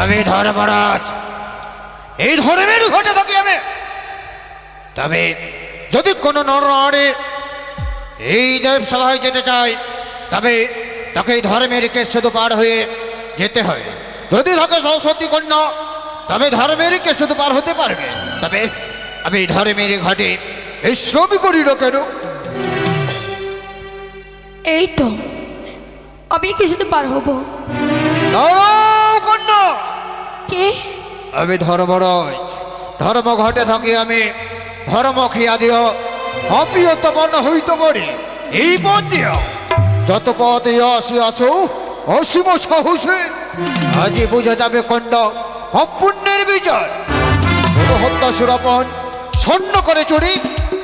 আমি ধর্মরাজ, এই ধর্মের ঘটে থাকি আমি। তবে যদি কোনো নরনারী এই দেবসভায় যেতে চায়, তবে তাকে এই ধর্মের কেশ শুধু পার হয়ে যেতে হয়। যদি থাকে সরস্বতী কন্যা, তবে ধর্মের কেশ শুধু পার হতে পারবে। তবে আমি ধর্মের ঘাটে এই শ্রমিক করি না কেন? এই তো আমি কিছুতে পার হব। কন্যা, কে? আমি ধর্মরাজ, ধর্ম ঘটে থাকি আমি। ধর্ম খেয়া দিও, অপ্রিয়তপন্ন হইতে পারি এই পথ দিয়া। যত পথ আসি আসো অসীম সাহসে, আজই বুঝে যাবে কন্যা অপুণ্যের বিচার। গুরু হত্যা সুরাপন, স্বর্ণ করে চুরি,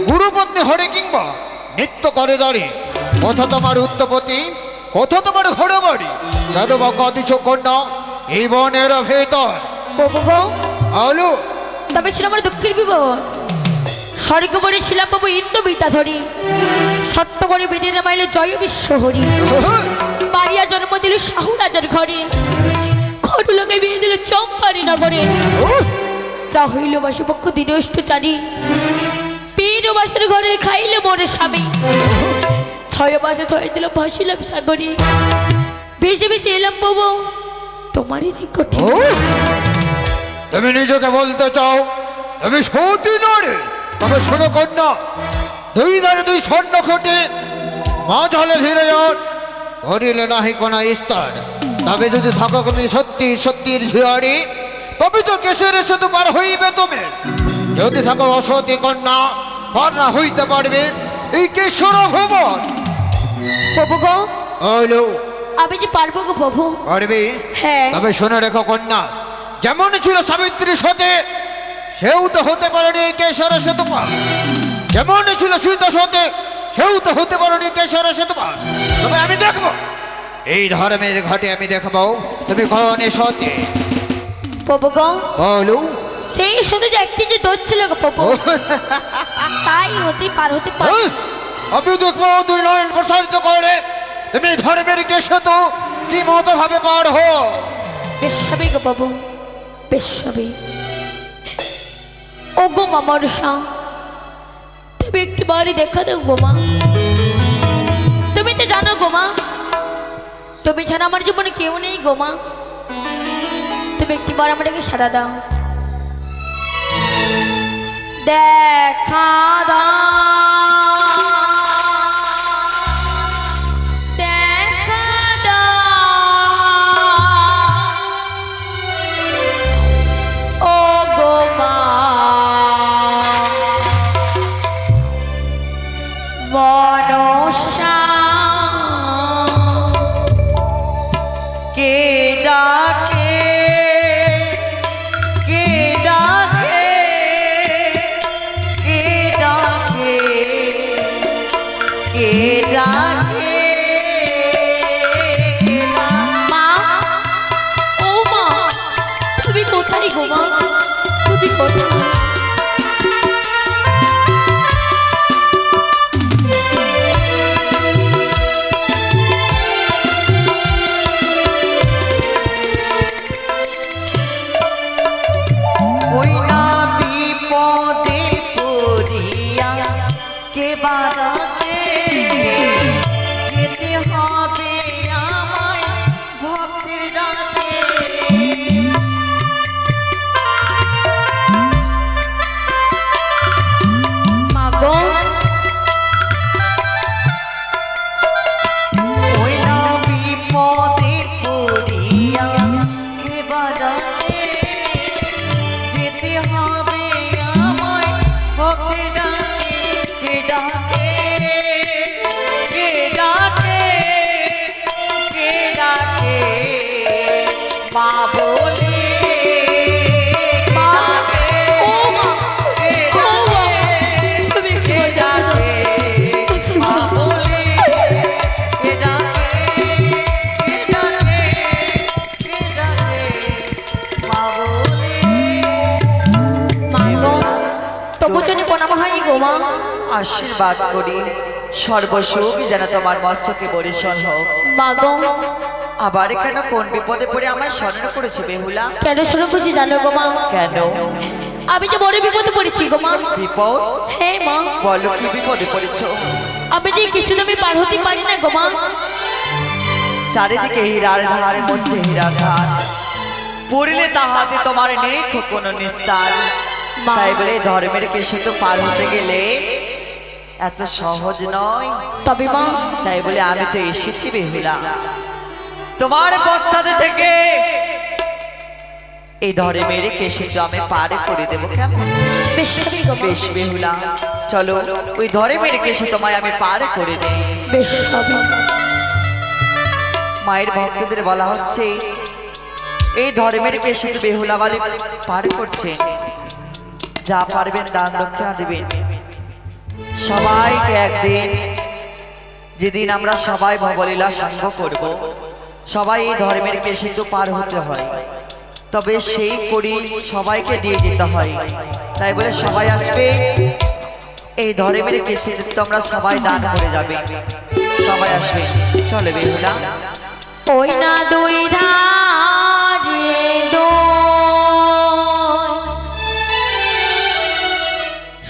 গুরুপত্নী হরে কিংবা নিত্য করে দাঁড়ি। কথা তোমার উত্তপতি, কথা তোমার ঘরে বাড়ি। কেন বা কাঁদিছ কন্যা এই বনের ভেতর? বাবু গো, আলু তবে ছিল আমার দুঃখের বিবর। স্বর্গবরে ছিলাম বাবু ইন্দ্র বিদ্যাধরী, সত্যবরে বেদে নামাইল জয় বিশ্বহরি। মারিয়া জন্ম দিল শাহু রাজার ঘরে, খটুলোকে বিয়ে দিল চম্পারি নগরে। তা হইল বাসুপক্ষ দিনষ্টচারী, পীর বাসের ঘরে খাইল মোরে স্বামী। ছয় বাসে ছয় দিল ভাসিলাম সাগরে, ভেসে ভেসে এলাম বাবু তোমারই নিকটে। তুমি নিজেকে বলতে চাও তুমি সতী নরে? তবে শোনো কন্যা, দুই ধারে দুই স্বর্ণ খটে, মাঝালে ধীরে যান, করিলে নাহি কোন স্তর। তবে যদি থাকো তুমি সত্যি সত্যির ঝিয়ারি, তবে তো কেশের সেতু পার হইবে তুমি। যদি থাকো অসতী কন্যা, পার না হইতে পারবে এই কেশর ভুবন। বাবু গো, হলো আমি যে পারবো গো প্রভু। পারবে? হ্যাঁ। তবে শুনে রেখো কন্যা, যেমন ছিল সাবিত্রীর সাথে, সেও তো হতে পারেনি এই কেশর সেতু পার। যেমন ছিল সীতা সাথে, সেও তো হতে পারেনি কেশর সেতু পার। তবে আমি দেখবো এই ধর্মের ঘাটে, আমি দেখবো তুমি কোন সতে। প্রভু গো, বলো। সেই শুধু যে একটি যে দোষ ছিল গো প্রভু, তাই হতে পার হতে পার। আমি দেখবো দুই নয়ন প্রসারিত করে তুমি ধর্মের কেশর তো কি মতো ভাবে পার হো। বেশ হবে গো প্রভু, বেশ হবে। ও গো মা মনসা, তুমি একটি বাড়ি দেখা দাও গো মা। তুমি তো জানো গো মা, তুমি ছাড়া আমার জীবনে কেউ নেই গো মা। তুমি একটি বার আমাকে সাড়া দাও, দেখা দাও, দেখা দাও ও গো মা মনসা। কে ডাকে, কে ডাকে, কে ডাকে, কে ডাকে, কে ডাকে। মা, ও মা, তুমি কোথায় গো মা? তুমি কোথায়? ওই না বিপদে পড়িয়া কে বাড়াতে যেতে হবে আমায় ভক্তের ডাকে। মা গো, ওই না বিপদে পড়িয়া কে বাড়াতে যেতে হবে আমায় ভক্তের ডাকে। কে ডাকে, কে ডাকে, কে ডাকে, মা বলে মা, ডাকে, ও মা, কে ও মা, ডাকে, তুমি একটু কে বলে দাও। ডাকে, মা বলে কে ডাকে, কে ডাকে, কে ডাকে, মা বলে। মা গো, তবু জন্য প্রণাম হয় গো মা। আশীর্বাদ করি সর্বসুখ যেন তোমার মস্তকে বরিশন হোক। মাগো আবার কেন কোন বিপদে পড়ে আমায় স্মরণ করেছে বেহুলা? কেন শুরু করছি জানো গো মা? কেন আমি যে বড় বিপদে পড়েছি গো মা। বিপদ? হ্যাঁ মা, বলো কি বিপদে পড়েছ? আমি যে কিছু আমি পার হতে পারি না গো মা। চারিদিকে হীরার ধার, মধ্যে হীরার ধার, পড়লে তাহাতে তোমার নেই কোনো নিস্তার। মা। তাই বলে ধর্মের সেতু পার হতে গেলে এত সহজ নয়। তবে মা, তাই বলে আমি তো এসেছি বেহুলা তোমার পশ্চাতে থেকে এই ধর্মের সেতু আমি পার করে দেবো। কেমন? বেশ হবে গো মা। বেশ বেহুলা, চলো ওই ধর্মের সেতু তোমায় আমি পার করে দিই। বেশ হবে। মায়ের ভক্তদের বলা হচ্ছে এই ধর্মের সেতু বেহুলা বলে পার করছে। যা পারবেন দান দক্ষিণা দিবেন। সবাইকে একদিন, যেদিন আমরা সবাই ভবলীলা সাঙ্গ করব, সবাই এই ধর্মের সেতু পার হতে হয়, তবে সেই করি সবাইকে দিয়ে যেতে হয়। তাই বলে সবাই আসবে, এই ধর্মের সেতু তোমরা সবাই দান করে যাবে। সবাই আসবে, চলে বেহুলা। ওই না দুই ধারে দোয়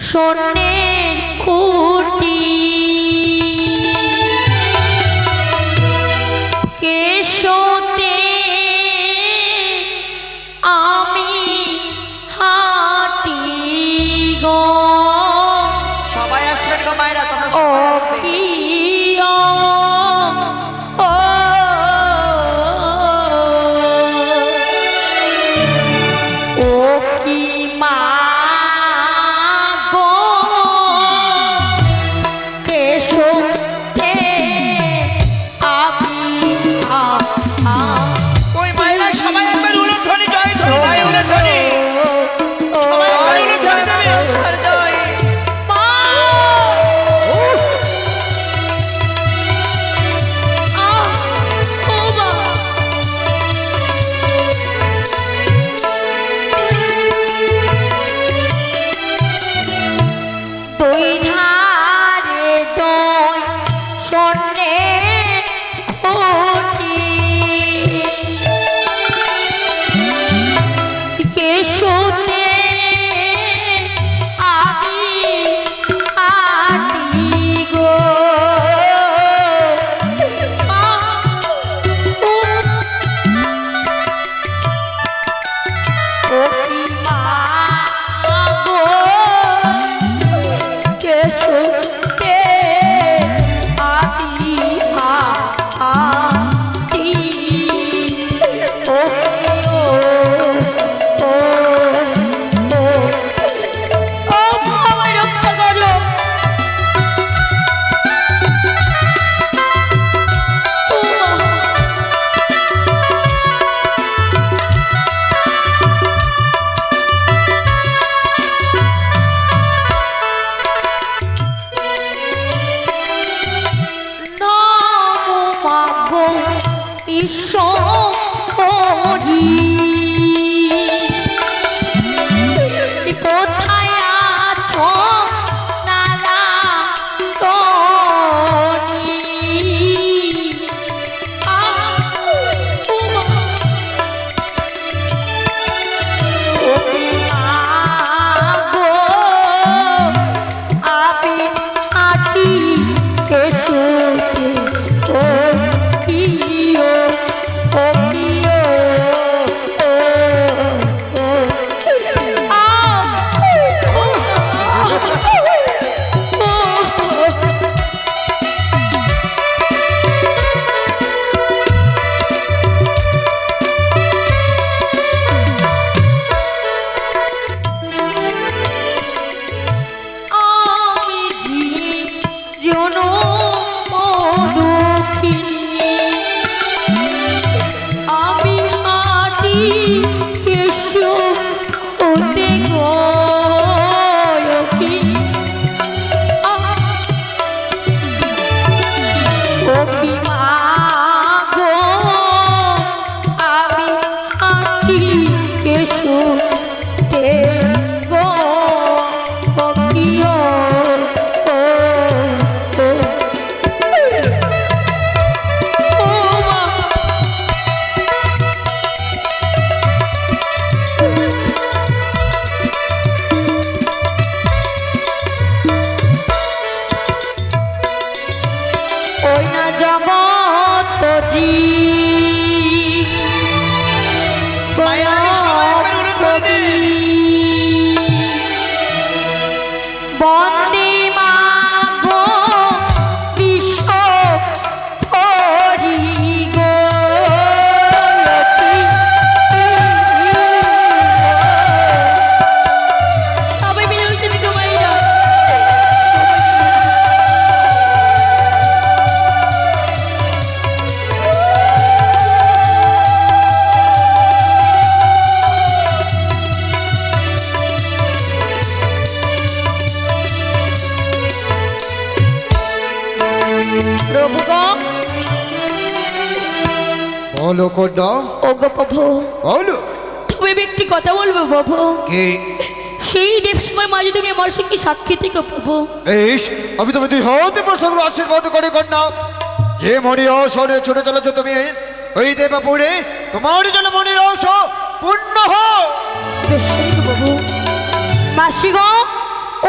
সোনের খুঁটি, কেশোতে আমি হাঁটি গো। সবাই আসবেন গো মায়েরা, তোমরা ও সবাই আসবে। কি ও কি মা গো, কেশোতে আমি ওই মায়েরা সবাই একবার উলুধ্বনি, জয় ধ্বনি, জয় উলুধ্বনি। সবাই একবার উলুধ্বনি দেবে, ঈশ্বর জয়। দুই ধারে দই সোনের খুঁটি, কেশোতে আমি হাঁটি গো। ও কি মা গো, কেশোতে আমি হাঁটি। ও আমায় রক্ষা করো। ও মা, নমো মাগো ঈশ্বরী, কোথায় আছো নারায়ণী? ও কি মা গো, আমি হাঁটি কেশোতে। ও কিও, ও কিও, আমি দুঃখিনী, আমি হাঁটি কেশোতে গো। ও কি মা গো, আমি হাঁটি কেশোতে গো। ও কিও, ও জগত জি মায়ের আমি সবাই একবার উলু ধরে দে। বন্দে মাগো বিশ্ব হরি গো সবাই মিলে উঠছেন গো মাইরা। প্রভু গো বলো কন্যা, ও গো প্রভু, বলো তুমি একটি কথা বলবো প্রভু। কি? সেই দেবসীমার মাঝে তুমি আমার সঙ্গে সাক্ষী থেকে প্রভু। বেশ, আমি তোমার দুই হাতে প্রসাদ আশীর্বাদ করি কন্যা। যে মনি রহস্যে ছুটে চলেছ তুমি ওই দেবাপুরে, তোমার জন্য মনি রহস্য পূর্ণ হোক। বেশ গো প্রভু। মাসি গো,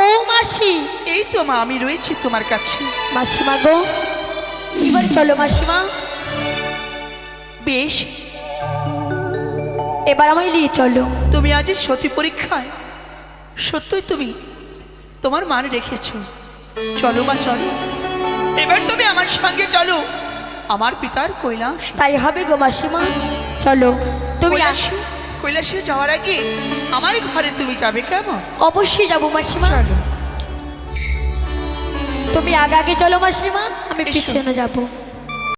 ও মাসি, এই তো মা, আমি রয়েছি তোমার কাছে। মাসিমা গো, এবার চলো মাসিমা, বেশ, এবার আমায় নিয়ে চলো। তুমি আজ এই সতী পরীক্ষায় সত্যই তুমি তোমার মান রেখেছো। চলো মা, চলো, এবার তুমি আমার সঙ্গে চলো আমার পিতার কৈলাস। তাই হবে গো মাসিমা, চলো। তুমি আসো। কৈলাসে যাওয়ার আগে আমার ঘরে তুমি যাবে কেমন? অবশ্যই যাবো মাসিমা। চলো। তুমি আগে আগে চলো মাসিমা, আমি এসো। পিছনে যাবো।